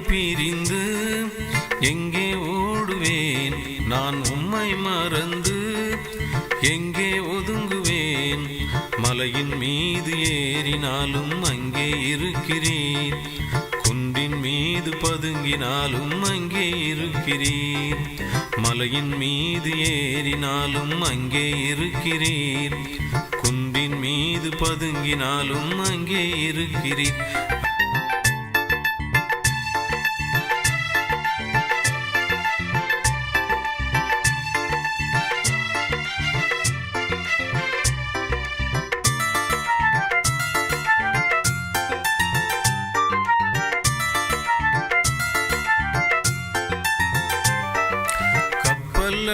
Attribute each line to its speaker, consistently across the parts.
Speaker 1: பிரிந்து எங்கே ஓடுவேன்? நான் உம்மை மறந்து எங்கே ஒதுங்குவேன்? மலையின் மீது ஏறினாலும் அங்கே இருக்கிறீர், குன்றின் மீது பதுங்கினாலும் அங்கே இருக்கிறீர். மலையின் மீது ஏறினாலும் அங்கே இருக்கிறீர், குன்றின் மீது பதுங்கினாலும் அங்கே இருக்கிறீர்.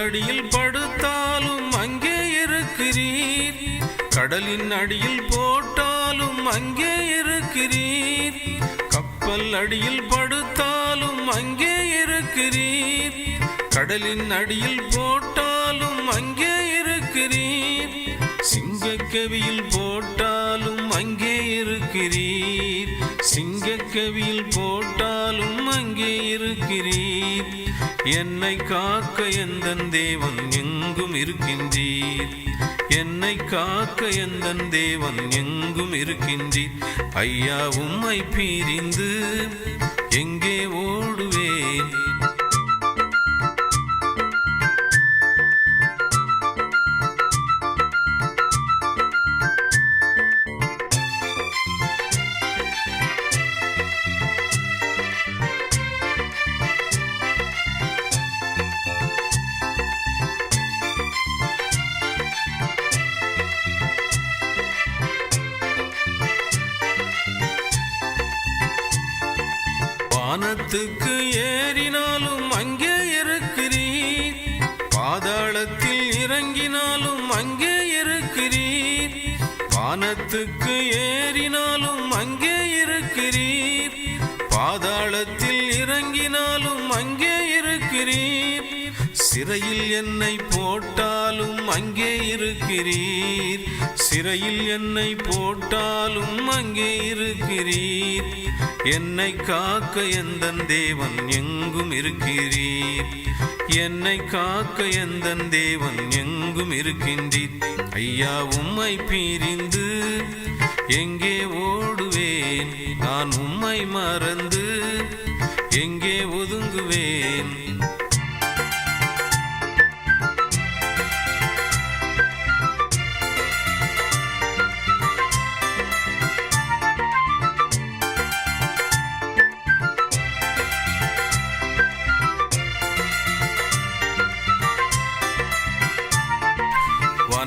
Speaker 1: அடியில் படுத்தாலும் அங்கே இருக்கிறீர், கடலின் அடியில் போட்டாலும் அங்கே இருக்கிறீர். கப்பல் அடியில் படுத்தாலும் அங்கே இருக்கிறீர், கடலின் அடியில் போட்டாலும் அங்கே இருக்கிறீர். சிங்கக்கவியில் போட்டாலும் அங்கே இருக்கிறீர், சிங்கக்கவியில் போட்டாலும் அங்கே இருக்கிறீர். என்னை காக்க எந்தன் தேவன் எங்கும் இருக்கின்றீர், என்னை காக்க எந்தன் தேவன் எங்கும் இருக்கின்றீர். ஐயா உம்மை பிரிந்து எங்கே ஓடுவேன்? வானத்துக்கு ஏறினாலும் அங்கே இருக்கிறீர், பாதாளத்தில் இறங்கினாலும் அங்கே இருக்கிறீர். வானத்துக்கு ஏறினாலும் அங்கே இருக்கிறீர், பாதாளத்தில் இறங்கினாலும் அங்கே இருக்கிறீர். சிறையில் என்னை போட்டாலும் அங்கே இருக்கிறீர், சிறையில் என்னை போட்டாலும் அங்கே இருக்கிறீர். என்னை காக்க எந்தன் தேவன் எங்கும் இருக்கிறீர், என்னை காக்க எந்தன் தேவன் எங்கும் இருக்கின்றீர். ஐயா உம்மை பிரிந்து எங்கே ஓடுவேன்? நான் உம்மை மறந்து எங்கே ஒதுங்குவேன்?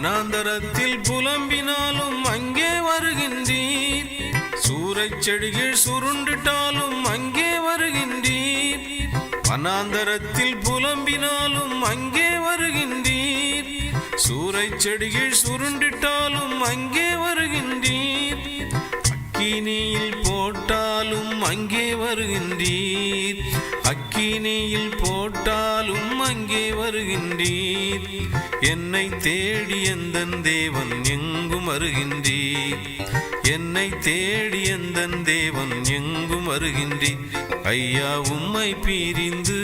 Speaker 1: வனாந்தரத்தில் புலம்பினாலும் அங்கே வருகின்றீர், சூறைச் செடிகள் சுருண்டிட்டாலும் அங்கே வருகின்றீர். வனாந்தரத்தில் புலம்பினாலும் அங்கே வருகின்றீர், சூறைச் செடிகள் சுருண்டிட்டாலும் அங்கே வருகின்றீர். அக்கினியில் போட்டாலும் அங்கே வருகின்றீர், அக்கினியில் போட்டாலும் அங்கே வருகின்றீர். என்னை தேடி எந்தன் தேவன் எங்கும் வருகின்றீர், என்னை தேடி எந்தன் தேவன் எங்கும் வருகின்றீர். ஐயா உம்மை பிரிந்து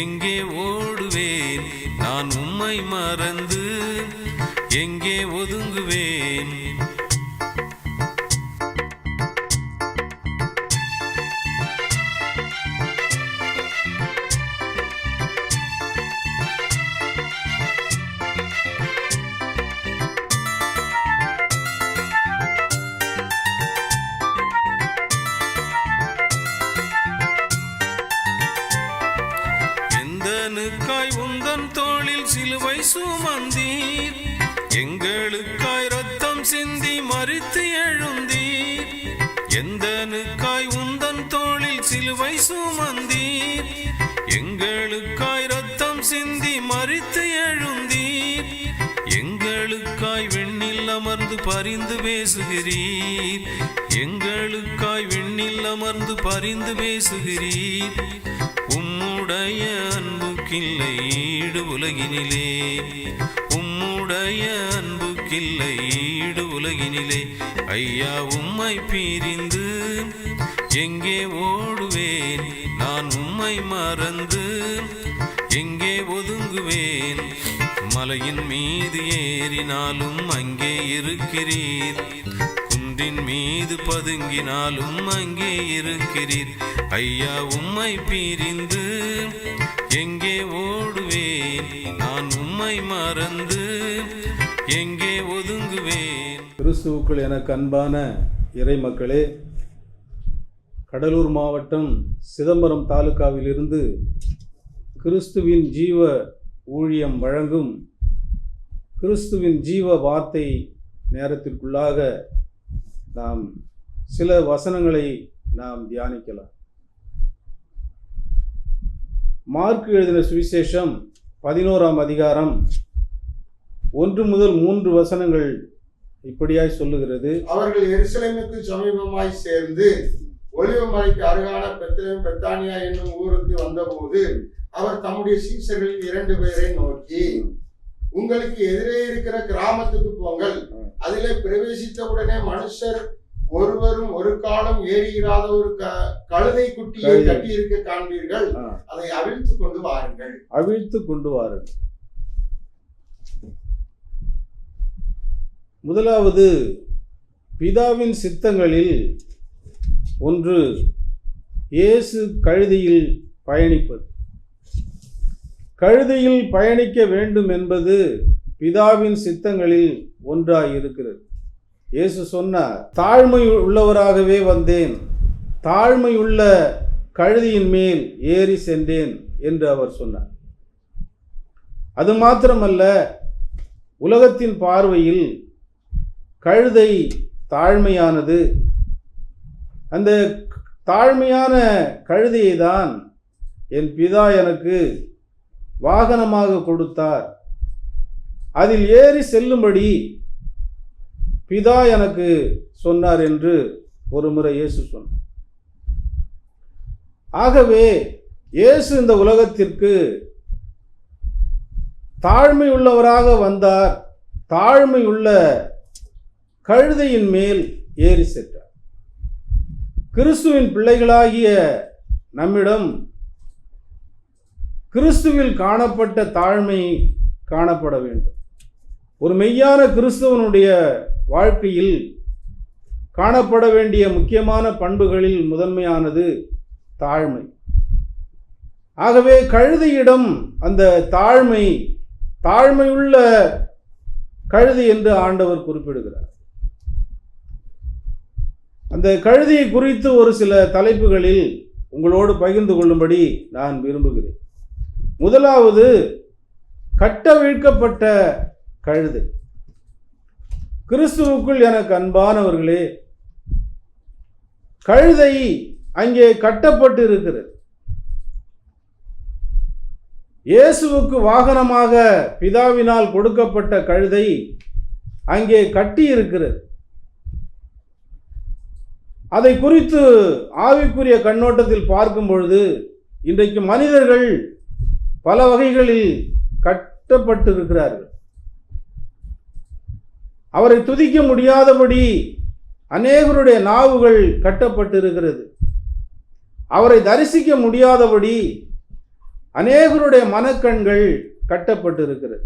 Speaker 1: எங்கே ஓடுவேன்? நான் உம்மை மறந்து எங்கே ஒதுங்குவேன்? எங்களுக்காய் உந்தன் தோளில் சிலுவை சுமந்தீர், எங்களுக்காய் ரத்தம் சிந்தி மரித்து எழுந்தீர். எந்தனுக்காய் உந்தன் தோளில் சிலுவை சுமந்தீர், எங்களுக்காய் ரத்தம் சிந்தி மரித்து எழுந்தீர். எங்களுக்காய் விண்ணில் அமர்ந்து பரிந்து பேசுகிறீர், எங்களுக்காய் விண்ணில் அமர்ந்து பரிந்து பேசுகிறீர். உம்முடைய அன்புக்கில்லை ஈடு உலகினிலே, உம்முடைய அன்புக்கில்லை ஈடு உலகினிலே. ஐயா உம்மை பிரிந்து எங்கே ஓடுவேன்? உம்மை மறந்து எங்கே ஒதுங்குவேன்? மலையின் மீது ஏறினாலும் அங்கே இருக்கிறீர், குன்றின் மீது பதுங்கினாலும் அங்கே இருக்கிறீர். ஐயா, உம்மை பிரிந்து எங்கே ஓடுவேன்? நான் உம்மை மறந்து எங்கே ஒதுங்குவேன்?
Speaker 2: கிறிஸ்துவுக்குள் எனக்கு அன்பான இறை மக்களே, கடலூர் மாவட்டம் சிதம்பரம் தாலுகாவில் இருந்து கிறிஸ்துவின் ஜீவ ஊழியம் வழங்கும் கிறிஸ்துவின் ஜீவ வார்த்தை நேரத்திற்குள்ளாக நாம் சில வசனங்களை நாம் தியானிக்கலாம். மார்க் எழுதின சுவிசேஷம் 11ஆம் அதிகாரம் 1 முதல் 3 வசனங்கள் இப்படியாய் சொல்லுகிறது.
Speaker 3: அவர்கள் எருசலேமுக்கு சமீபமாய் சேர்ந்து ஒலிவ மலைக்கு அருகான பெத்லெகேம் பெத்தானியா என்னும் ஊருக்கு வந்தபோது அவர் தம்முடைய சீஷர்களில் 2 பேரை நோக்கி, உங்களுக்கு எதிரே இருக்கிற கிராமத்துக்கு போங்கள், அதிலே பிரவேசித்தவுடனே மனுஷர் ஒருவரும் ஒரு காலம் ஏறியிராத ஒரு கழுதை குட்டியை கட்டியிருக்க காண்பீர்கள், அதை அவிழ்த்து கொண்டு வாருங்கள்.
Speaker 2: முதலாவது, பிதாவின் சித்தங்களில் ஒன்று இயேசு கழுதையில் பயணிப்பது. கழுதையில் பயணிக்க வேண்டும் என்பது பிதாவின் சித்தங்களில் ஒன்றாய் இருக்கிறது. இயேசு சொன்னார், தாழ்மை உள்ளவராகவே வந்தேன், தாழ்மை உள்ள கழுதையின் மேல் ஏறி சென்றேன் என்று அவர் சொன்னார். அது மாத்திரமல்ல, உலகத்தின் பார்வையில் கழுதை தாழ்மையானது. அந்த தாழ்மையான கழுதையை தான் என் பிதா எனக்கு வாகனமாக கொடுத்தார், அதில் ஏறி செல்லும்படி பிதா எனக்கு சொன்னார் என்று ஒரு முறை இயேசு சொன்னார். ஆகவே இயேசு இந்த உலகத்திற்கு தாழ்மை உள்ளவராக வந்தார், தாழ்மை உள்ள கழுதையின் மேல் ஏறி சென்றார். கிறிஸ்துவின் பிள்ளைகளாகிய நம்மிடம் கிறிஸ்துவில் காணப்பட்ட தாழ்மை காணப்பட வேண்டும். ஒரு மெய்யான கிறிஸ்துவனுடைய வாழ்க்கையில் காணப்பட வேண்டிய முக்கியமான பண்புகளில் முதன்மையானது தாழ்மை. ஆகவே கழுதையிடம் அந்த தாழ்மையுள்ள கழுதை என்று ஆண்டவர் குறிப்பிடுகிறார். அந்த கழுதையை குறித்து ஒரு சில தலைப்புகளில் உங்களோடு பகிர்ந்து கொள்ளும்படி நான் விரும்புகிறேன். முதலாவது, கட்டவிழ்க்கப்பட்ட கழுதை. கிறிஸ்துவுக்குள் எனக்கு அன்பானவர்களே, கழுதை அங்கே கட்டப்பட்டு இருக்கிறது. இயேசுவுக்கு வாகனமாக பிதாவினால் கொடுக்கப்பட்ட கழுதை அங்கே கட்டி இருக்கிறது. அதை குறித்து ஆவிக்குரிய கண்ணோட்டத்தில் பார்க்கும் பொழுது, இன்றைக்கு மனிதர்கள் பல வகைகளில் கட்டப்பட்டிருக்கிறார்கள். அவரை துதிக்க முடியாதபடி அநேகருடைய நாவுகள் கட்டப்பட்டிருக்கிறது. அவரை தரிசிக்க முடியாதபடி அநேகருடைய மனக்கண்கள் கட்டப்பட்டிருக்கிறது.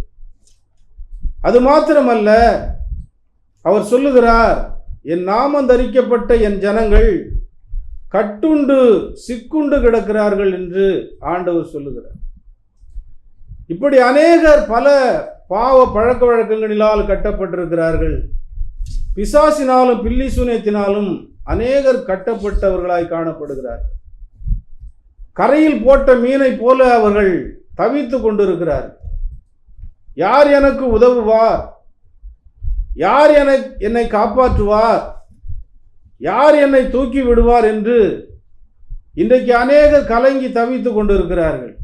Speaker 2: அது மாத்திரமல்ல, அவர் சொல்லுகிறார், என் நாமம் தரிக்கப்பட்ட என் ஜனங்கள் கட்டுண்டு சிக்குண்டு கிடக்கிறார்கள் என்று ஆண்டவர் சொல்லுகிறார். இப்படி அநேகர் பல பாவ பழக்க வழக்கங்களினால் கட்டப்பட்டிருக்கிறார்கள். பிசாசினாலும் பில்லி சூனியத்தினாலும் அநேகர் கட்டப்பட்டவர்களாய் காணப்படுகிறார்கள். கரையில் போட்ட மீனை போல அவர்கள் தவித்து கொண்டிருக்கிறார்கள். யார் எனக்கு உதவுவார்? யார் என்னை காப்பாற்றுவார்? யார் என்னை தூக்கி விடுவார் என்று இன்றைக்கு அநேகர் கலங்கி தவித்து கொண்டிருக்கிறார்கள்.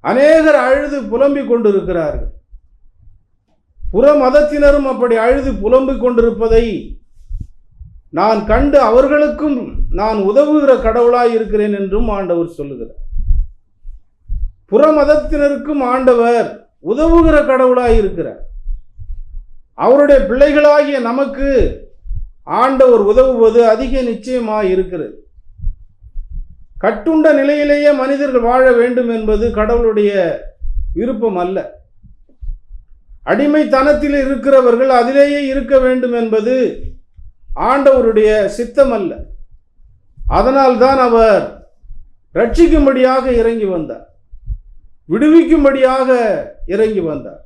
Speaker 2: அநேகர் அழுது புலம்பிக் கொண்டிருக்கிறார்கள். புற மதத்தினரும் அப்படி அழுது புலம்பிக் கொண்டிருப்பதை நான் கண்டு அவர்களுக்கும் நான் உதவுகிற கடவுளாய் இருக்கிறேன் என்றும் ஆண்டவர் சொல்லுகிறார். புற மதத்தினருக்கும் ஆண்டவர் உதவுகிற கடவுளாய் இருக்கிறார். அவருடைய பிள்ளைகளாகிய நமக்கு ஆண்டவர் உதவுவது அதிக நிச்சயமாய் இருக்கிறது. கட்டுண்ட நிலையிலேயே மனிதர்கள் வாழ வேண்டும் என்பது கடவுளுடைய விருப்பம் அல்ல. அடிமைத்தனத்தில் இருக்கிறவர்கள் அதிலேயே இருக்க வேண்டும் என்பது ஆண்டவருடைய சித்தம் அல்ல. அதனால்தான் அவர் ரட்சிக்கும்படியாக இறங்கி வந்தார், விடுவிக்கும்படியாக இறங்கி வந்தார்.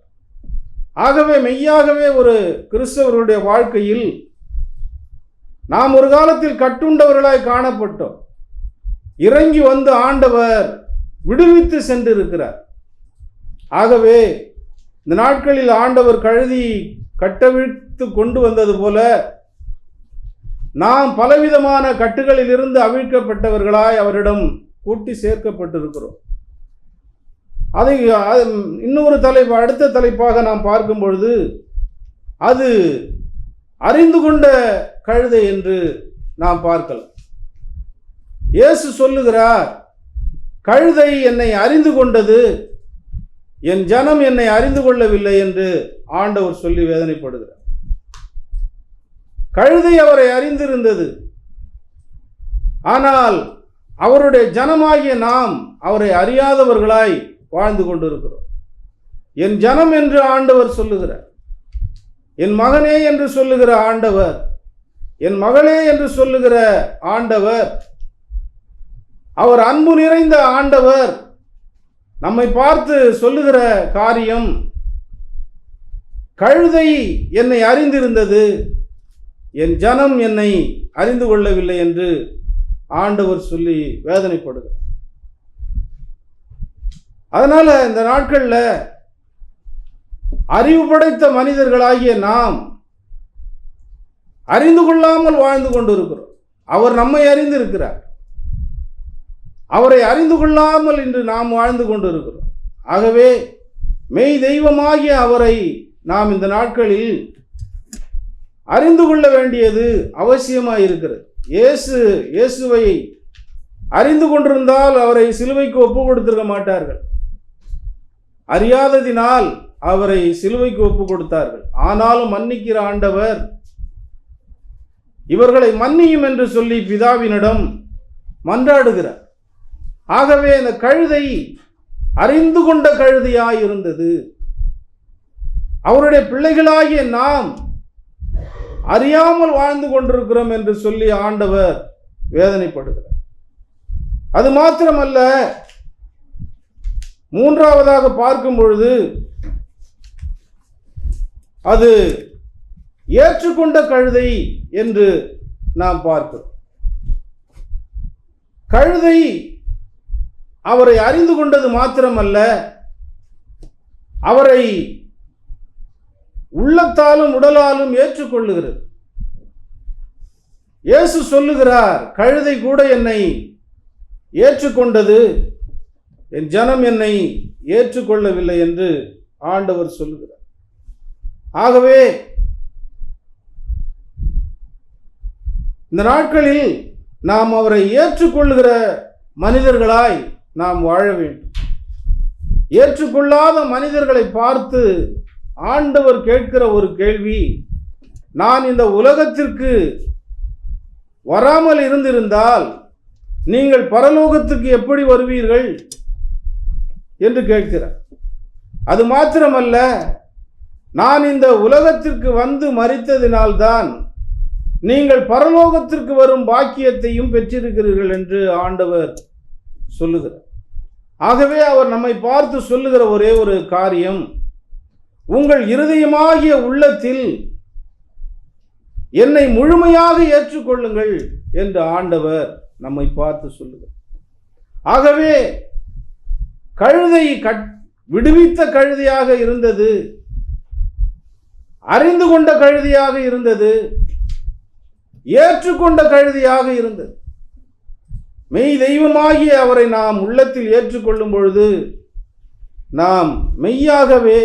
Speaker 2: ஆகவே மெய்யாகவே ஒரு கிறிஸ்தவருடைய வாழ்க்கையில் நாம் ஒரு காலத்தில் கட்டுண்டவர்களாய் காணப்பட்டோம். இறங்கி வந்து ஆண்டவர் விடுவித்து சென்றிருக்கிறார். ஆகவே இந்த நாட்களில் ஆண்டவர் கழுதி கட்டவிழ்த்து கொண்டு வந்தது போல நாம் பலவிதமான கட்டுகளில் இருந்து அவிழ்க்கப்பட்டவர்களாய் அவரிடம் கூட்டி சேர்க்கப்பட்டிருக்கிறோம். அதை இன்னொரு அடுத்த தலைப்பாக நாம் பார்க்கும் பொழுது அது அறிந்து கொண்ட கழுதை என்று நாம் பார்க்கலாம். இயேசு சொல்லுகிறார், கழுதை என்னை அறிந்து கொண்டது, என் ஜனம் என்னை அறிந்து கொள்ளவில்லை என்று ஆண்டவர் சொல்லி வேதனைப்படுகிறார். கழுதை அவரை அறிந்திருந்தது, ஆனால் அவருடைய ஜனமாகிய நாம் அவரை அறியாதவர்களாய் வாழ்ந்து கொண்டிருக்கிறோம். என் ஜனம் என்று ஆண்டவர் சொல்லுகிறார். என் மகனே என்று சொல்லுகிற ஆண்டவர், என் மகளே என்று சொல்லுகிற ஆண்டவர், அவர் அன்பு நிறைந்த ஆண்டவர் நம்மை பார்த்து சொல்லுகிற காரியம், கழுதை என்னை அறிந்திருந்தது, என் ஜனம் என்னை அறிந்து கொள்ளவில்லை என்று ஆண்டவர் சொல்லி வேதனைப்படுகிறார். அதனால இந்த நாட்களில் அறிவு படைத்த மனிதர்களாகிய நாம் அறிந்து கொள்ளாமல் வாழ்ந்து கொண்டிருக்கிறோம். அவர் நம்மை அறிந்திருக்கிறார், அவரை அறிந்து கொள்ளாமல் இன்று நாம் வாழ்ந்து கொண்டிருக்கிறோம். ஆகவே மெய் தெய்வமாகிய அவரை நாம் இந்த நாட்களில் அறிந்து கொள்ள வேண்டியது அவசியமாக இருக்கிறது. இயேசுவை அறிந்து கொண்டிருந்தால் அவரை சிலுவைக்கு ஒப்பு கொடுத்திருக்க மாட்டார்கள். அறியாததினால் அவரை சிலுவைக்கு ஒப்பு கொடுத்தார்கள். ஆனாலும் மன்னிக்கிற ஆண்டவர் இவர்களை மன்னியும் என்று சொல்லி பிதாவினிடம் மன்றாடுகிறார். ஆகவே இந்த கழுதை அறிந்து கொண்ட கழுதையாய் இருந்தது. அவருடைய பிள்ளைகளாகிய நாம் அறியாமல் வாழ்ந்து கொண்டிருக்கிறோம் என்று சொல்லி ஆண்டவர் வேதனைப்படுகிறார். அது மாத்திரமல்ல, மூன்றாவதாக பார்க்கும் பொழுது அது ஏற்றுக்கொண்ட கழுதை என்று நாம் பார்க்கிறோம். கழுதை அவரை அறிந்து கொண்டது மாத்திரமல்ல, அவரை உள்ளத்தாலும் உடலாலும் ஏற்றுக்கொள்ளுகிறது. இயேசு சொல்லுகிறார், கழுதை கூட என்னை ஏற்றுக்கொண்டது, என் ஜனம் என்னை ஏற்றுக்கொள்ளவில்லை என்று ஆண்டவர் சொல்லுகிறார். ஆகவே இந்த நாட்களில் நாம் அவரை ஏற்றுக்கொள்ளுகிற மனிதர்களாய் நாம் வாழ வேண்டும். ஏற்றுக்கொள்ளாத மனிதர்களை பார்த்து ஆண்டவர் கேட்கிற ஒரு கேள்வி, நான் இந்த உலகத்திற்கு வராமல் இருந்திருந்தால் நீங்கள் பரலோகத்துக்கு எப்படி வருவீர்கள் என்று கேட்கிறார். அது மாத்திரமல்ல, நான் இந்த உலகத்திற்கு வந்து மரித்ததினால்தான் நீங்கள் பரலோகத்திற்கு வரும் பாக்கியத்தையும் பெற்றிருக்கிறீர்கள் என்று ஆண்டவர் சொல்லுகிறார். ஆகவே அவர் நம்மை பார்த்து சொல்லுகிற ஒரே ஒரு காரியம், உங்கள் இருதயமாகிய உள்ளத்தில் என்னை முழுமையாக ஏற்றுக்கொள்ளுங்கள் என்று ஆண்டவர் நம்மை பார்த்து சொல்லுகிறார். ஆகவே கழுதை விடுவித்த கழுதையாக இருந்தது, அறிந்து கொண்ட கழுதையாக இருந்தது, ஏற்றுக்கொண்ட கழுதையாக இருந்தது. மெய் தெய்வமாகிய அவரை நாம் உள்ளத்தில் ஏற்றுக்கொள்ளும் பொழுது நாம் மெய்யாகவே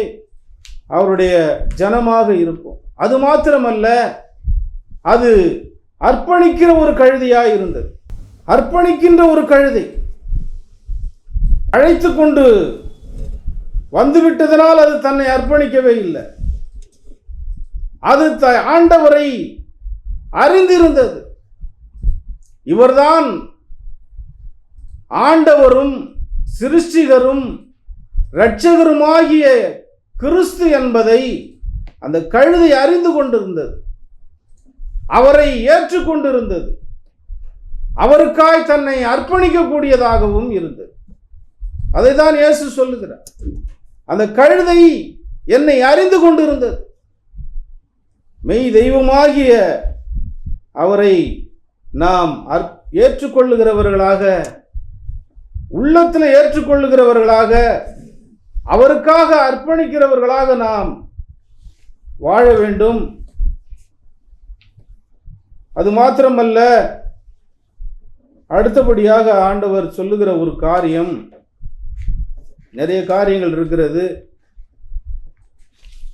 Speaker 2: அவருடைய ஜனமாக இருப்போம். அது மாத்திரமல்ல, அது அர்ப்பணிக்கிற ஒரு கழுதையாக இருந்தது. அர்ப்பணிக்கின்ற ஒரு கழுதை, அழைத்து கொண்டு வந்துவிட்டதனால் அது தன்னை அர்ப்பணிக்கவே இல்லை. அது ஆண்டவரை அறிந்திருந்தது. இவர்தான் ஆண்டவரும் சிருஷ்டிகரும் இரட்சகருமாகிய கிறிஸ்து என்பதை அந்த கழுதை அறிந்து கொண்டிருந்தது, அவரை ஏற்றுக்கொண்டிருந்தது, அவருக்காய் தன்னை அர்ப்பணிக்கக்கூடியதாகவும் இருந்தது. அதை தான் இயேசு சொல்லுகிறார். அந்த கழுதை என்னை அறிந்து கொண்டிருந்தது. மெய் தெய்வமாகிய அவரை நாம் ஏற்றுக்கொள்ளுகிறவர்களாக, உள்ளத்தில் ஏற்றுக்கொள்ளுகிறவர்களாக, அவருக்காக அர்ப்பணிக்கிறவர்களாக நாம் வாழ வேண்டும். அது மாத்திரமல்ல, அடுத்தபடியாக ஆண்டவர் சொல்லுகிற ஒரு காரியம், நிறைய காரியங்கள் இருக்கிறது.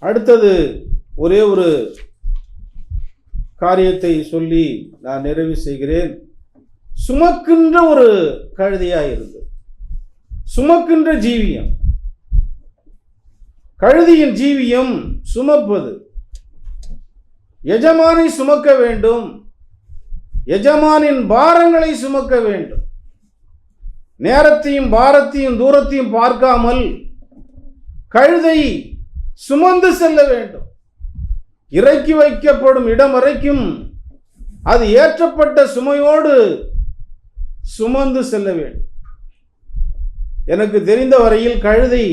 Speaker 2: அடுத்தது ஒரே ஒரு காரியத்தை சொல்லி நான் நிறைவு செய்கிறேன். சுமக்கின்ற ஒரு கழுதையாக இருந்தது, சுமக்கின்ற ஜீவியம். கழுதியின் ஜீவியம் சுமப்பது. எஜமானை சுமக்க வேண்டும், எஜமானின் பாரங்களை சுமக்க வேண்டும். நேரத்தையும் பாரத்தையும் தூரத்தையும் பார்க்காமல் கழுதை சுமந்து செல்ல வேண்டும். இறக்கி வைக்கப்படும் இடம் வரைக்கும் அது ஏற்றப்பட்ட சுமையோடு சுமந்து செல்ல வேண்டும். எனக்கு தெரிந்த வரையில் கழுதை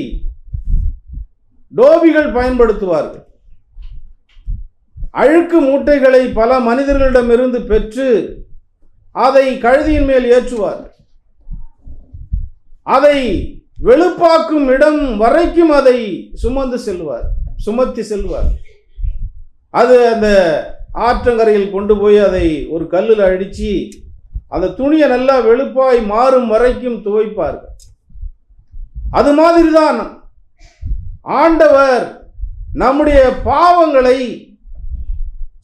Speaker 2: டோபிகள் பயன்படுத்துவார்கள். அழுக்கு மூட்டைகளை பல மனிதர்களிடமிருந்து பெற்று அதை கழுதியின் மேல் ஏற்றுவார்கள். அதை வெளுப்பாக்கும் இடம் வரைக்கும் அதை சுமத்தி செல்வார். அது அந்த ஆற்றங்கரையில் கொண்டு போய் அதை ஒரு கல்லில் அடித்து அந்த துணியை நல்லா வெளுப்பாய் மாறும் வரைக்கும் துவைப்பார்கள். அது மாதிரி தான் ஆண்டவர் நம்முடைய பாவங்களை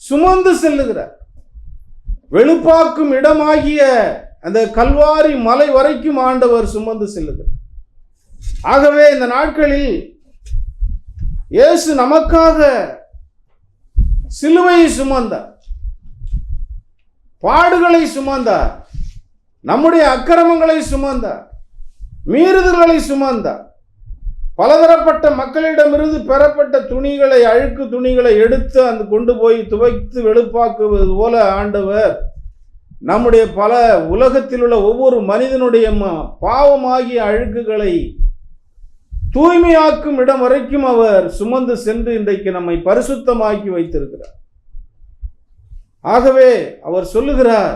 Speaker 2: சுமந்து செல்லுகிறார். வெளுப்பாக்கும் இடமாகிய அந்த கல்வாரி மலை வரைக்கும் ஆண்டவர் சுமந்து செல்லுகிறார். ஆகவே இந்த நாட்களில் இயேசு நமக்காக சிலுவையை சுமந்தார், பாடுகளை சுமந்தார், நம்முடைய அக்கிரமங்களை சுமந்தார், மீறுதல்களை சுமந்தார். பலதரப்பட்ட மக்களிடமிருந்து பெறப்பட்ட துணிகளை, அழுக்கு துணிகளை எடுத்து அந்த கொண்டு போய் துவைத்து வெளுப்பாக்குவது போல ஆண்டவர் நம்முடைய பல உலகத்தில் உள்ள ஒவ்வொரு மனிதனுடைய பாவமாகிய அழுக்குகளை தூய்மையாக்கும் இடம் வரைக்கும் அவர் சுமந்து சென்று இன்றைக்கு நம்மை பரிசுத்தமாக்கி வைத்திருக்கிறார். ஆகவே அவர் சொல்லுகிறார்,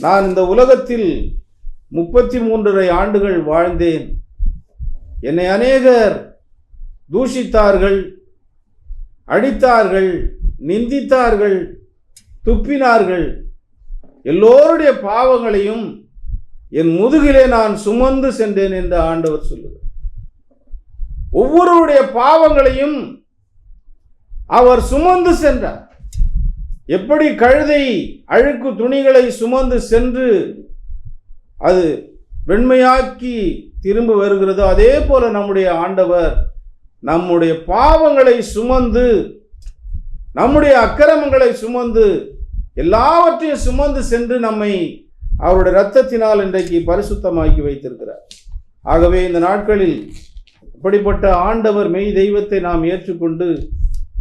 Speaker 2: நான் இந்த உலகத்தில் 33 ஆண்டுகள் வாழ்ந்தேன். என்னை அநேகர் தூஷித்தார்கள், அடித்தார்கள், நிந்தித்தார்கள், துப்பினார்கள். எல்லோருடைய பாவங்களையும் என் முதுகிலே நான் சுமந்து சென்றேன் என்று ஆண்டவர் சொல்லுகிறார். ஒவ்வொருடைய பாவங்களையும் அவர் சுமந்து சென்றார். எப்படி கழுதை அழுக்கு துணிகளை சுமந்து சென்று அது வெண்மையாக்கி திரும்ப வருகிறதோ, அதே போல நம்முடைய ஆண்டவர் நம்முடைய பாவங்களை சுமந்து, நம்முடைய அக்கிரமங்களை சுமந்து, எல்லாவற்றையும் சுமந்து சென்று நம்மை அவருடைய இரத்தத்தினால் இன்றைக்கு பரிசுத்தமாக்கி வைத்திருக்கிறார். ஆகவே இந்த நாட்களில் இப்படிப்பட்ட ஆண்டவர் மெய் தெய்வத்தை நாம் ஏற்றுக்கொண்டு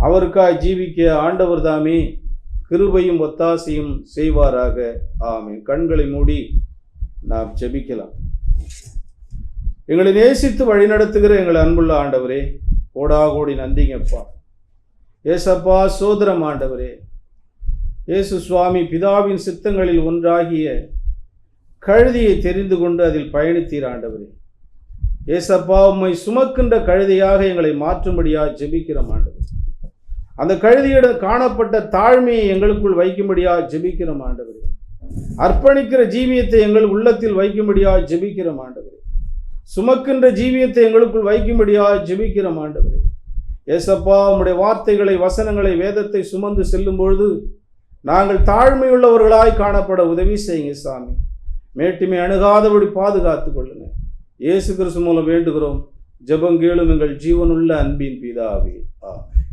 Speaker 2: அவருக்காய் ஜீவிக்க ஆண்டவர் தாமே கிருபையும் ஒத்தாசையும் செய்வாராக. ஆமென். கண்களை மூடி நாம் ஜெபிக்கலாம். எங்களை நேசித்து வழிநடத்துகிற எங்கள் அன்புள்ள ஆண்டவரே, கோடாகோடி நன்றிங்கப்பா. ஏசப்பா சோதரம் ஆண்டவரே, இயேசு சுவாமி பிதாவின் சித்தங்களில் ஒன்றாகிய கழுதியை தெரிந்து கொண்டு அதில் பயணித்தீர் ஆண்டவரே. ஏசப்பா, உம்மை சுமக்கின்ற கழுதையாக எங்களை மாற்றும்படியாக ஜெபிக்கிறோம் ஆண்டவரே. அந்த கழுதியிடம் காணப்பட்ட தாழ்மையை எங்களுக்குள் வைக்கும்படியாக ஜெபிக்கிறோம் ஆண்டவரே. அர்ப்பணிக்கிற ஜீவியத்தை எங்கள் உள்ளத்தில் வைக்கும்படியாக ஜெபிக்கிறோம் ஆண்டவரே. சுமக்கின்ற ஜீவியத்தை எங்களுக்குள் வைக்கும்படியாக ஜெபிக்கிறோம் ஆண்டவரே. ஏசப்பா, உம்முடைய வார்த்தைகளை, வசனங்களை, வேதத்தை சுமந்து செல்லும் பொழுது நாங்கள் தாழ்மையுள்ளவர்களாய் காணப்பட உதவி செய்யுங்க சாமி. மேட்டுமை அணுகாதபடி பாதுகாத்துக் கொள்ளுங்க. இயேசு கிறிஸ்து மூலம் வேண்டுகிறோம். ஜெபம் கேளும் எங்கள் ஜீவனுள்ள அன்பின் பிதாவே. ஆமென்.